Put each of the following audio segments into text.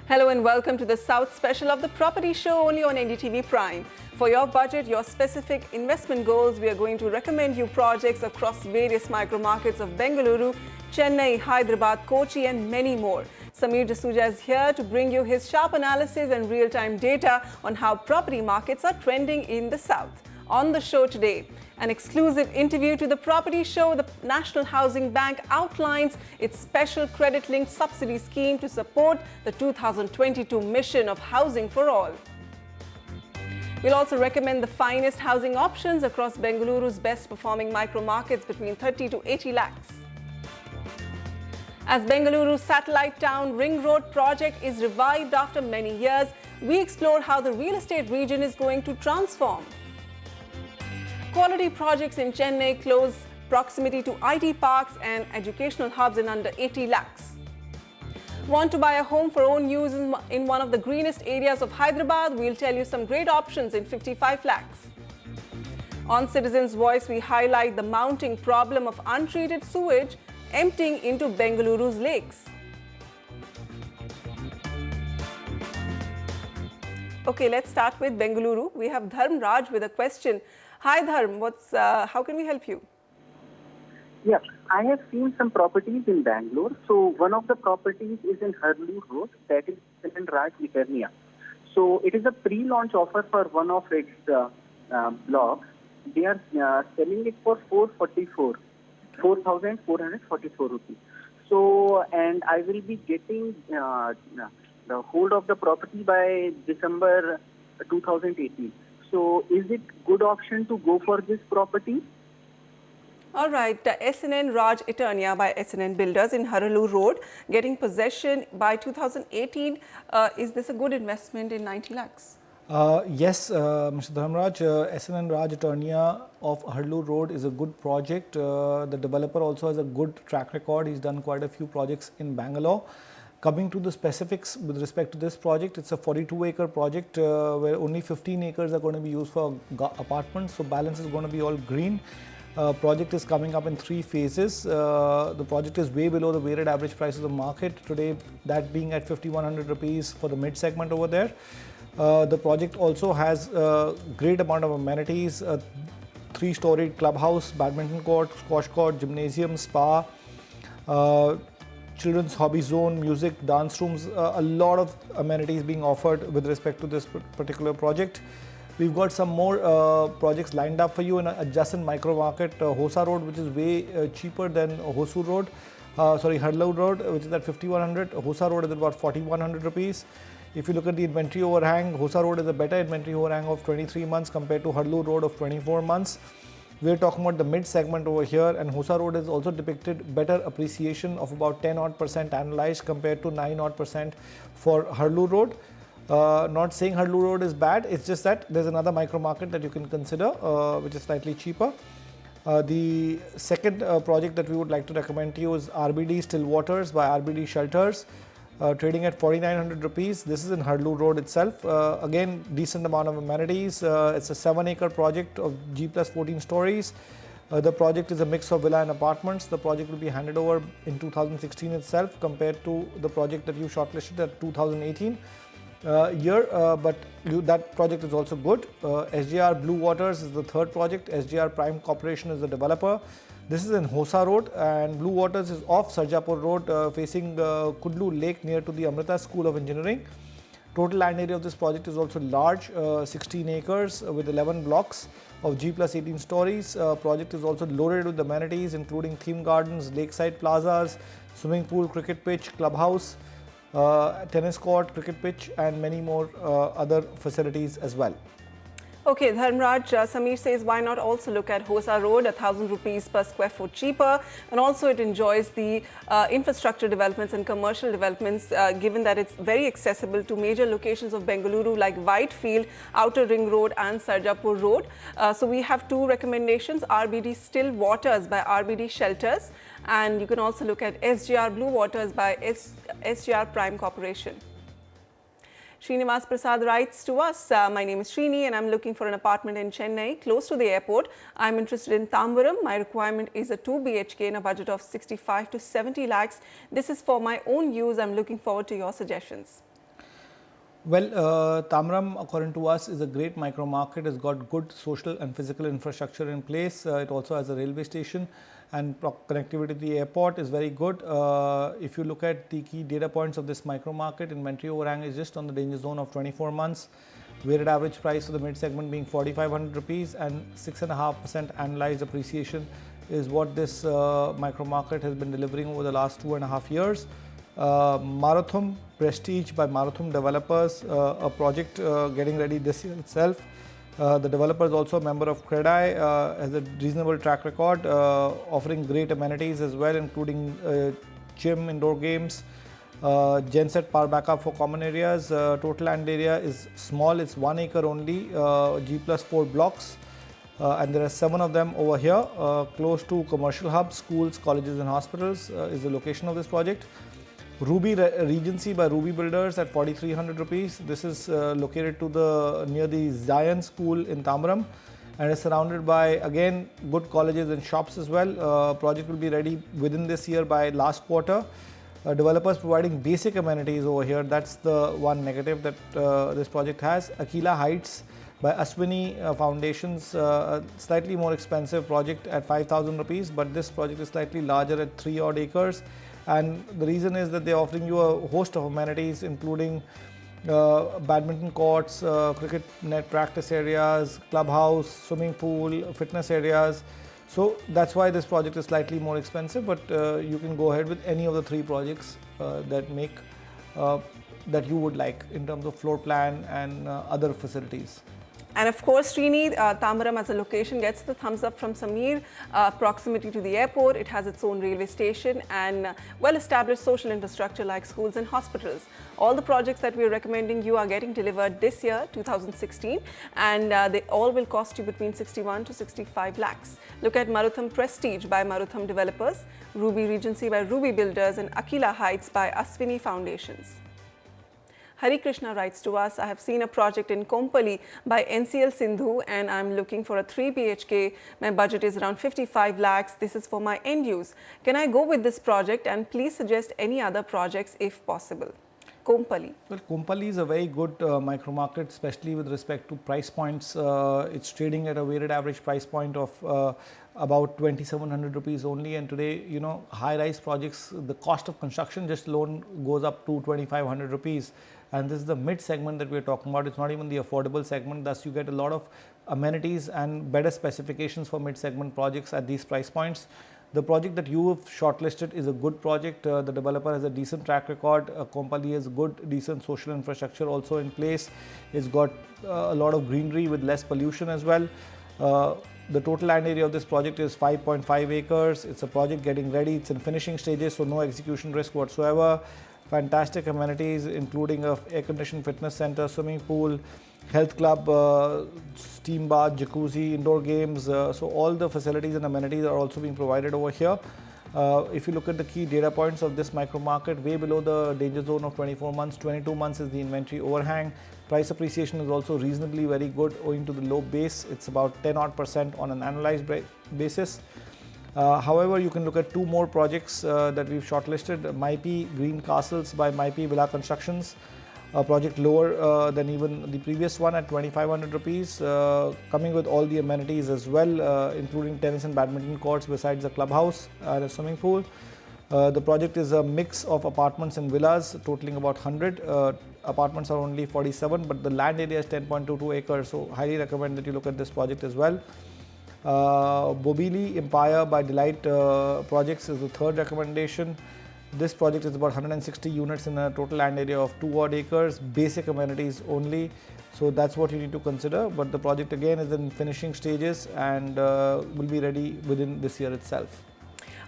Hello and welcome to the South special of the Property Show only on NDTV Prime. For your budget, your specific investment goals, we are going to recommend you projects across various micro markets of Bengaluru, Chennai, Hyderabad, Kochi and many more. Sameer Jasuja is here to bring you his sharp analysis and real-time data on how property markets are trending in the South. On the show today, an exclusive interview to the Property Show, the National Housing Bank outlines its special credit-linked subsidy scheme to support the 2022 mission of housing for all. We'll also recommend the finest housing options across Bengaluru's best performing micro markets between 30 to 80 lakhs. As Bengaluru's satellite town Ring Road project is revived after many years, we explore how the real estate region is going to transform. Quality projects in Chennai close proximity to IT parks and educational hubs in under 80 lakhs. Want to buy a home for own use in one of the greenest areas of Hyderabad? We'll tell you some great options in 55 lakhs. On Citizens' Voice, we highlight the mounting problem of untreated sewage emptying into Bengaluru's lakes. Okay, let's start with Bengaluru. We have Dharm Raj with a question. Hi Dharm, how can we help you? Yeah, I have seen some properties in Bangalore. So one of the properties is in Hyderabad Road, that is Raj Eternia. So it is a pre-launch offer for one of its blocks. They are selling it for 4,444 rupees. So, and I will be getting the hold of the property by December 2018. So, is it good option to go for this property? All right, SNN Raj Eternia by SNN Builders in Hyderabad Road, getting possession by 2018. Is this a good investment in 90 lakhs? Yes, Mr. Dharmraj, SNN Raj Eternia of Hyderabad Road is a good project. The developer also has a good track record. He's done quite a few projects in Bangalore. Coming to the specifics with respect to this project, it's a 42-acre project where only 15 acres are going to be used for apartments. So balance is going to be all green. Project is coming up in 3 phases. The project is way below the weighted average price of the market today, that being at 5,100 rupees for the mid segment over there. The project also has a great amount of amenities, a 3-storied clubhouse, badminton court, squash court, gymnasium, spa, children's hobby zone, music, dance rooms, a lot of amenities being offered with respect to this particular project. We've got some more projects lined up for you in an adjacent micro market, Hosa Road, which is way cheaper than Hosur Road, Hyderabad Road, which is at 5,100. Hosa Road is about 4,100 rupees. If you look at the inventory overhang, Hosa Road is a better inventory overhang of 23 months compared to Hyderabad Road of 24 months. We're talking about the mid segment over here, and Hosa Road has also depicted better appreciation of about 10% annualized compared to 9% for Hyderabad Road. Not saying Hyderabad Road is bad, it's just that there's another micro market that you can consider, which is slightly cheaper. The second project that we would like to recommend to you is RBD Still Waters by RBD Shelters, trading at 4,900 rupees. This is in Hyderabad Road itself. Again, decent amount of amenities. It's a 7-acre project of G plus 14 stories. The project is a mix of villa and apartments. The project will be handed over in 2016 itself compared to the project that you shortlisted at 2018 that project is also good. SJR Blue Waters is the third project. SJR Prime Corporation is the developer. This is in Hosa Road, and Blue Waters is off Sarjapur Road, facing Kudlu Lake near to the Amrita School of Engineering. Total land area of this project is also large, 16 acres with 11 blocks of G plus 18 stories. Project is also loaded with amenities including theme gardens, lakeside plazas, swimming pool, cricket pitch, clubhouse, tennis court, cricket pitch and many more other facilities as well. Okay, Dharmraj, Sameer says, why not also look at Hosa Road, 1,000 rupees per square foot cheaper, and also it enjoys the infrastructure developments and commercial developments, given that it's very accessible to major locations of Bengaluru like Whitefield, Outer Ring Road and Sarjapur Road. So we have 2 recommendations, RBD Still Waters by RBD Shelters, and you can also look at SGR Blue Waters by SGR Prime Corporation. Srinivas Prasad writes to us, my name is Srini and I'm looking for an apartment in Chennai, close to the airport. I'm interested in Tambaram. My requirement is a 2 BHK in a budget of 65 to 70 lakhs. This is for my own use. I'm looking forward to your suggestions. Well, Tamram, according to us, is a great micro market. It's got good social and physical infrastructure in place. It also has a railway station, and connectivity to the airport is very good. If you look at the key data points of this micro market, inventory overhang is just on the danger zone of 24 months. Weighted average price for the mid segment being 4,500 rupees, and 6.5% annualized appreciation is what this micro market has been delivering over the last 2.5 years. Marathon Prestige by Marathon Developers, a project getting ready this year itself. The developer is also a member of CREDI, has a reasonable track record, offering great amenities as well, including gym, indoor games, genset power backup for common areas. Total land area is small, it's 1 acre only, G+4 blocks. And there are 7 of them over here, close to commercial hubs, schools, colleges and hospitals is the location of this project. Ruby Regency by Ruby Builders at 4,300 rupees. This is located near the Zion School in Tamram, and is surrounded by again good colleges and shops as well. Project will be ready within this year by last quarter. Developers providing basic amenities over here. That's the one negative that this project has. Aquila Heights by Aswini Foundations, slightly more expensive project at 5,000 rupees, but this project is slightly larger at 3 odd acres. And the reason is that they're offering you a host of amenities, including badminton courts, cricket net practice areas, clubhouse, swimming pool, fitness areas. So that's why this project is slightly more expensive, but you can go ahead with any of the 3 projects that you would like in terms of floor plan and other facilities. And of course, Srini, Tamram as a location gets the thumbs up from Samir. Proximity to the airport, it has its own railway station and well-established social infrastructure like schools and hospitals. All the projects that we are recommending you are getting delivered this year, 2016, and they all will cost you between 61 to 65 lakhs. Look at Marutham Prestige by Marutham Developers, Ruby Regency by Ruby Builders, and Aquila Heights by Aswini Foundations. Hari Krishna writes to us, I have seen a project in Kompally by NCL Sindhu and I'm looking for a 3 BHK. My budget is around 55 lakhs. This is for my end use. Can I go with this project and please suggest any other projects if possible? Kompally. Well, Kompally is a very good micro market, especially with respect to price points. It's trading at a weighted average price point of about 2,700 rupees only, and today, you know, high-rise projects, the cost of construction just alone goes up to 2,500 rupees. And this is the mid segment that we are talking about. It's not even the affordable segment. Thus, you get a lot of amenities and better specifications for mid segment projects at these price points. The project that you have shortlisted is a good project. The developer has a decent track record. Kompally has good, decent social infrastructure also in place. It's got a lot of greenery with less pollution as well. The total land area of this project is 5.5 acres. It's a project getting ready. It's in finishing stages, so no execution risk whatsoever. Fantastic amenities, including a air-conditioned fitness center, swimming pool, health club, steam bath, jacuzzi, indoor games. So all the facilities and amenities are also being provided over here. If you look at the key data points of this micro market, way below the danger zone of 24 months, 22 months is the inventory overhang. Price appreciation is also reasonably very good owing to the low base. It's about 10% on an annualized basis. However, you can look at 2 more projects that we've shortlisted. Maipi Green Castles by Maipi Villa Constructions, a project lower than even the previous one at 2,500 rupees, coming with all the amenities as well, including tennis and badminton courts besides a clubhouse and a swimming pool. The project is a mix of apartments and villas totaling about 100. Apartments are only 47, but the land area is 10.22 acres, so highly recommend that you look at this project as well. Bobili Empire by Delight Projects is the third recommendation. This project is about 160 units in a total land area of 2 odd acres, basic amenities only. So that's what you need to consider. But the project again is in finishing stages and will be ready within this year itself.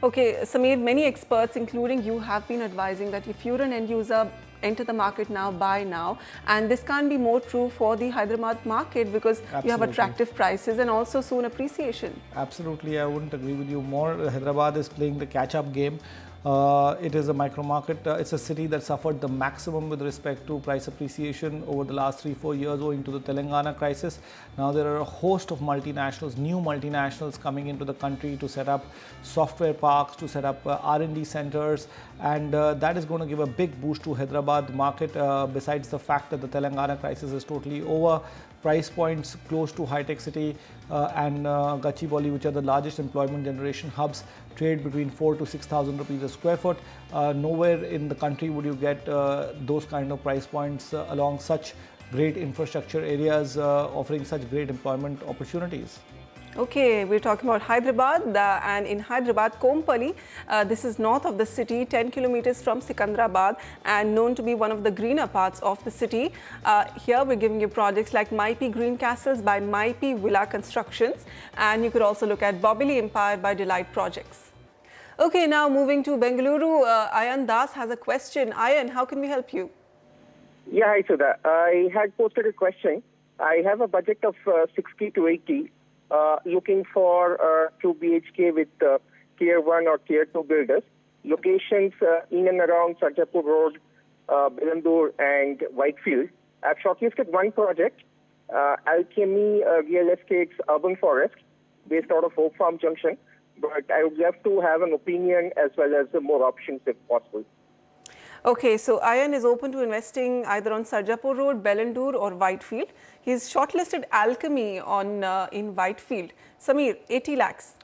Okay, Samir, many experts, including you, have been advising that if you're an end user, enter the market now, buy now. And this can't be more true for the Hyderabad market because you have attractive prices and also soon appreciation. Absolutely, I wouldn't agree with you more. Hyderabad is playing the catch-up game. It is a micro market. It's a city that suffered the maximum with respect to price appreciation over the last 3-4 years owing to the Telangana crisis. Now there are a host of multinationals, new multinationals coming into the country to set up software parks, to set up R&D centers, and that is going to give a big boost to Hyderabad market. Besides the fact that the Telangana crisis is totally over, price points close to high-tech city and Gachibowli, which are the largest employment generation hubs, trade between 4,000 to 6,000 rupees a square foot. Nowhere in the country would you get those kind of price points along such great infrastructure areas, offering such great employment opportunities. Okay, we're talking about Hyderabad, and in Hyderabad, Kompally, this is north of the city, 10 kilometers from Sikandrabad, and known to be one of the greener parts of the city. Here we're giving you projects like Maipi Green Castles by Maipi Villa Constructions, and you could also look at Bobbili Empire by Delight Projects. Okay, now moving to Bengaluru, Ayan Das has a question. Ayan, how can we help you? Yeah, hi Sudha. I had posted a question. I have a budget of 60 to 80. Looking for 2 BHK with Tier 1 or Tier 2 builders. Locations in and around Sarjapur Road, Bengaluru and Whitefield. I've shortlisted one project, Alchemy Real Estate's Urban Forest, based out of Hope Farm Junction. But I would love to have an opinion as well as more options if possible. Okay, so Ayan is open to investing either on Sarjapur Road, Bengaluru or Whitefield. He's shortlisted Alchemy on in Whitefield. Samir, 80 lakhs.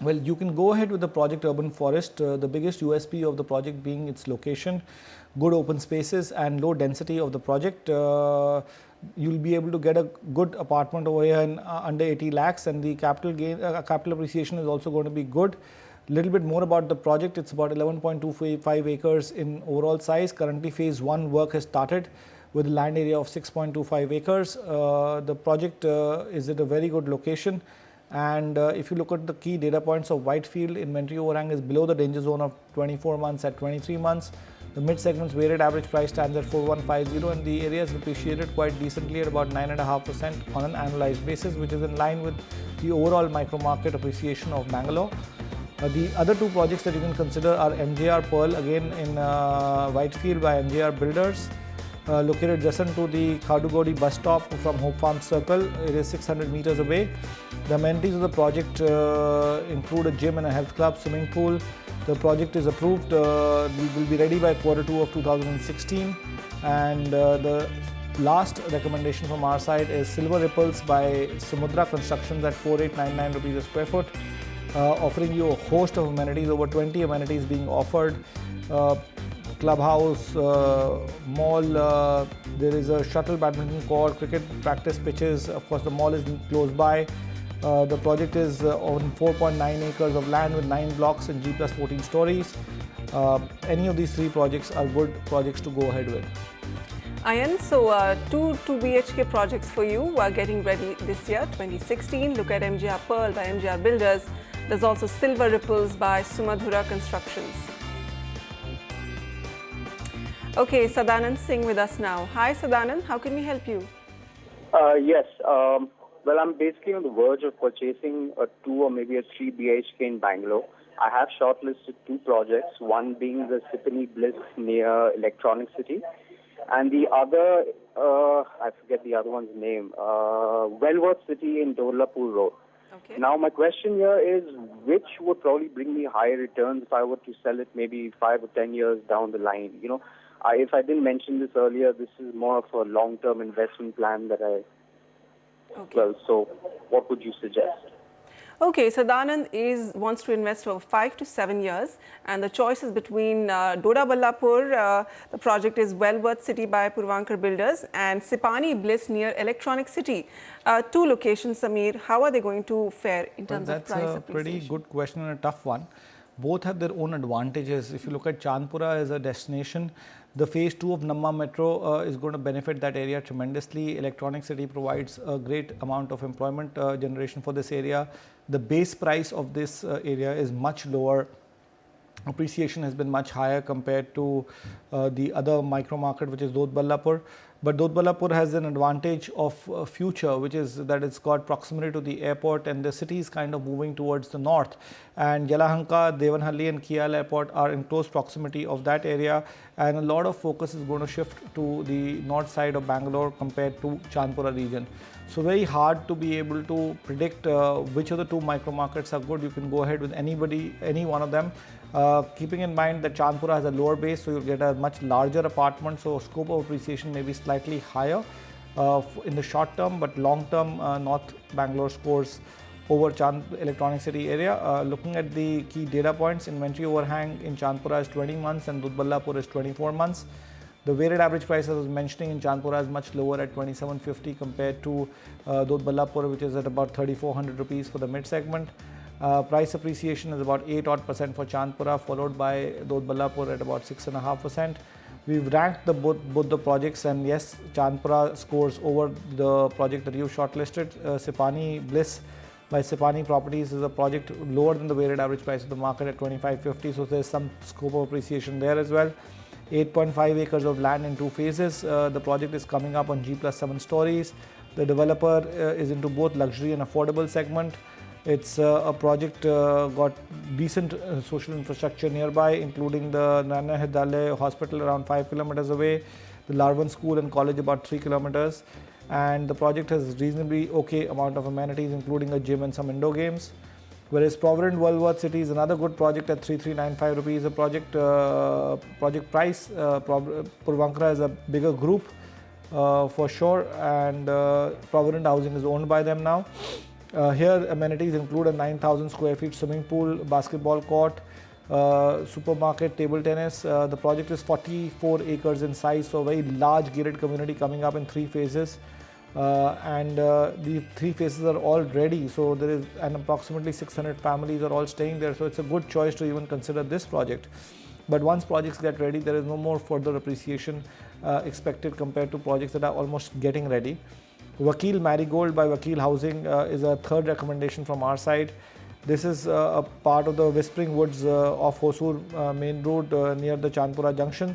Well, you can go ahead with the project Urban Forest. The biggest USP of the project being its location, good open spaces and low density of the project. You'll be able to get a good apartment over here in under 80 lakhs, and the capital gain, capital appreciation is also going to be good. Little bit more about the project. It's about 11.25 acres in overall size. Currently phase 1 work has started with a land area of 6.25 acres. The project is at a very good location, and if you look at the key data points of Whitefield, inventory overhang is below the danger zone of 24 months at 23 months. The mid segment's weighted average price stands at 4150, and the area is appreciated quite decently at about 9.5% on an annualized basis, which is in line with the overall micro market appreciation of Bangalore. The other 2 projects that you can consider are MJR Pearl, again in Whitefield by MJR Builders, located just into the Khadugodi bus stop from Hope Farm Circle. It is 600 meters away. The amenities of the project include a gym and a health club, swimming pool. The project is approved. We will be ready by Q2 of 2016, and the last recommendation from our side is Silver Ripples by Samudra Constructions at 4899 rupees a square foot. Offering you a host of amenities, over 20 amenities being offered, clubhouse, mall, there is a shuttle badminton court, cricket practice pitches, of course the mall is close by. The project is on 4.9 acres of land with 9 blocks and G plus 14 stories. Any of these 3 projects are good projects to go ahead with. Ayan, so 2 BHK projects for you are getting ready this year, 2016. Look at MJR Pearl by MJR Builders. There's also Silver Ripples by Sumadhura Constructions. Okay, Sadanand Singh with us now. Hi Sadanand, how can we help you? Yes, well, I'm basically on the verge of purchasing a 2 or maybe a 3 BHK in Bangalore. I have shortlisted 2 projects, one being the Sipani Bliss near Electronic City, and the other, I forget the other one's name, Wellworth City in Dolapur Road. Okay. Now, my question here is, which would probably bring me higher returns if I were to sell it maybe 5 or 10 years down the line? You know, if I didn't mention this earlier, this is more of a long-term investment plan that I... Okay. Well, so what would you suggest? Okay, Sadanand wants to invest for 5 to 7 years, and the choice is between Doda Ballapur, the project is Wellworth City by Purvankar Builders, and Sipani Bliss near Electronic City. 2 locations, Samir. How are they going to fare in terms of price appreciation? That's a pretty good question and a tough one. Both have their own advantages. If you look at Chandpura as a destination, the phase 2 of Namma Metro is going to benefit that area tremendously. Electronic City provides a great amount of employment generation for this area. The base price of this area is much lower. Appreciation has been much higher compared to the other micro market, which is Dodh Ballapur. But Dodballapur has an advantage of future, which is that it's got proximity to the airport and the city is kind of moving towards the north. And Yelahanka, Devanhalli and Kial airport are in close proximity of that area, and a lot of focus is going to shift to the north side of Bangalore compared to Chandpura region. So very hard to be able to predict which of the two micro markets are good. You can go ahead with any one of them. Keeping in mind that Chandpura has a lower base, so you'll get a much larger apartment, so scope of appreciation may be slightly higher in the short term, but long term North Bangalore scores over Electronic City area. Looking at the key data points, inventory overhang in Chandpura is 20 months and Dodballapur is 24 months. The weighted average price, as I was mentioning, in Chandpura is much lower at 2750 compared to Dodballapur, which is at about 3400 rupees for the mid segment. Price appreciation is about 8% for Chandpura, followed by Dodballapur at about 6.5%. We've ranked both the projects, and yes, Chandpura scores over the project that you shortlisted. Sipani Bliss by Sipani Properties is a project lower than the weighted average price of the market at 2550, so there's some scope of appreciation there as well. 8.5 acres of land in 2 phases. The project is coming up on G+7 stories. The developer is into both luxury and affordable segment. It's a project got decent social infrastructure nearby, including the Nana Hidale Hospital around 5 kilometers away, the Larvan School and College about 3 kilometers, and the project has reasonably okay amount of amenities, including a gym and some indoor games. Whereas Provident Worldworth City is another good project at 3395 rupees a project price. Puravankara is a bigger group for sure, and Provident Housing is owned by them now. Here amenities include a 9,000 square feet swimming pool, basketball court, supermarket, table tennis. The project is 44 acres in size, so a very large gated community coming up in 3 phases. The 3 phases are all ready, so there is approximately 600 families are all staying there, so it's a good choice to even consider this project. But once projects get ready, there is no more further appreciation expected compared to projects that are almost getting ready. Vakil Marigold by Vakil Housing is a third recommendation from our side. This is a part of the Whispering Woods of Hosur main road near the Chandpura junction.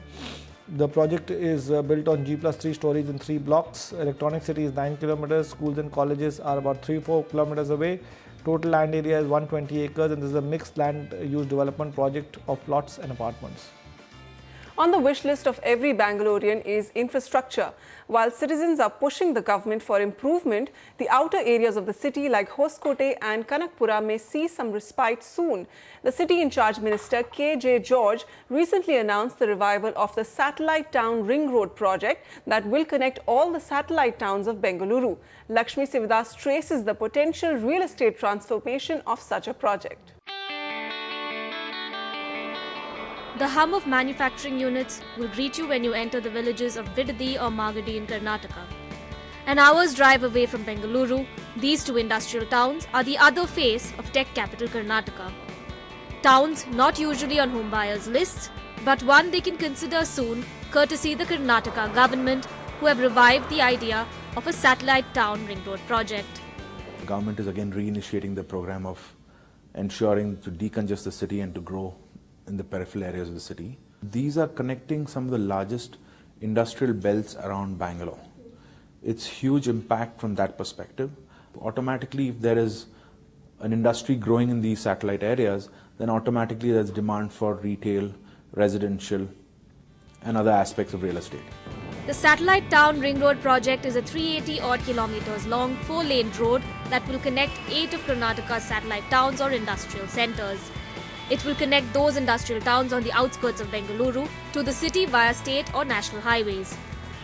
The project is built on G+3 stories in 3 blocks. Electronic City is 9 kilometers. Schools and colleges are about 3-4 kilometers away. Total land area is 120 acres, and this is a mixed land use development project of plots and apartments. On the wish list of every Bangalorean is infrastructure. While citizens are pushing the government for improvement, the outer areas of the city like Hoskote and Kanakpura may see some respite soon. The city in charge minister K.J. George recently announced the revival of the Satellite Town Ring Road project that will connect all the satellite towns of Bengaluru. Lakshmi Sivadas traces the potential real estate transformation of such a project. The hum of manufacturing units will greet you when you enter the villages of Vidadi or Magadi in Karnataka. An hour's drive away from Bengaluru, these 2 industrial towns are the other face of tech capital Karnataka. Towns not usually on home buyers' lists, but one they can consider soon, courtesy the Karnataka government, who have revived the idea of a satellite town ring road project. The government is again reinitiating the program of ensuring to decongest the city and to grow in the peripheral areas of the city. These are connecting some of the largest industrial belts around Bangalore. It's huge impact from that perspective. Automatically, if there is an industry growing in these satellite areas, then automatically there's demand for retail, residential, and other aspects of real estate. The Satellite Town Ring Road project is a 380-odd kilometers long 4-lane road that will connect 8 of Karnataka's satellite towns or industrial centers. It will connect those industrial towns on the outskirts of Bengaluru to the city via state or national highways.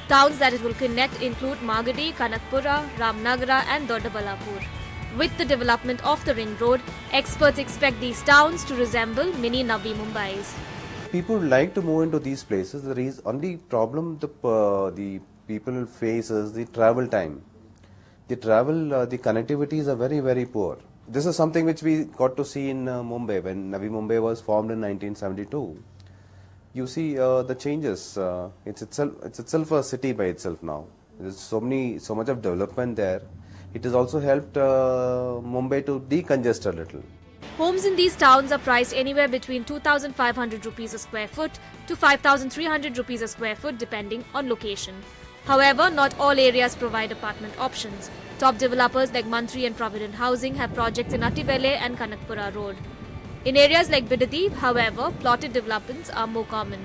Towns that it will connect include Magadi, Kanakpura, Ramnagara and Dodballapur. With the development of the ring road, experts expect these towns to resemble mini Navi Mumbais. People like to move into these places. The only problem the people face is the travel time. The connectivities are very, very poor. This is something which we got to see in Mumbai when Navi Mumbai was formed in 1972. You see the changes. It's itself a city by itself now. There's so much of development there. It has also helped Mumbai to decongest a little. Homes in these towns are priced anywhere between 2,500 rupees a square foot to 5,300 rupees a square foot depending on location. However, not all areas provide apartment options. Top developers like Mantri and Provident Housing have projects in Attibele and Kanakpura Road. In areas like Bidadi, however, plotted developments are more common.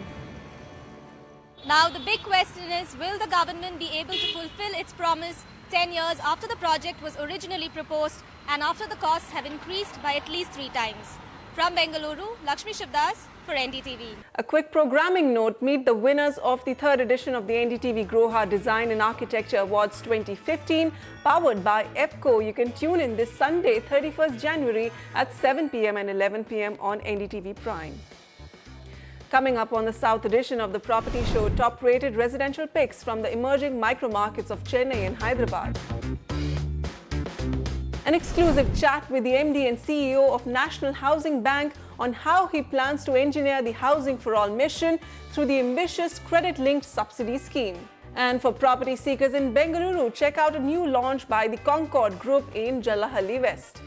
Now the big question is, will the government be able to fulfill its promise 10 years after the project was originally proposed and after the costs have increased by at least 3 times? From Bengaluru, Lakshmi Shivdas for NDTV. A quick programming note, meet the winners of the 3rd edition of the NDTV Groha Design and Architecture Awards 2015, powered by EPCO. You can tune in this Sunday, 31st January at 7 p.m. and 11 p.m. on NDTV Prime. Coming up on the South edition of the Property Show, top-rated residential picks from the emerging micro-markets of Chennai and Hyderabad. An exclusive chat with the MD and CEO of National Housing Bank on how he plans to engineer the Housing for All mission through the ambitious credit-linked subsidy scheme. And for property seekers in Bengaluru, check out a new launch by the Concord Group in Jallahalli West.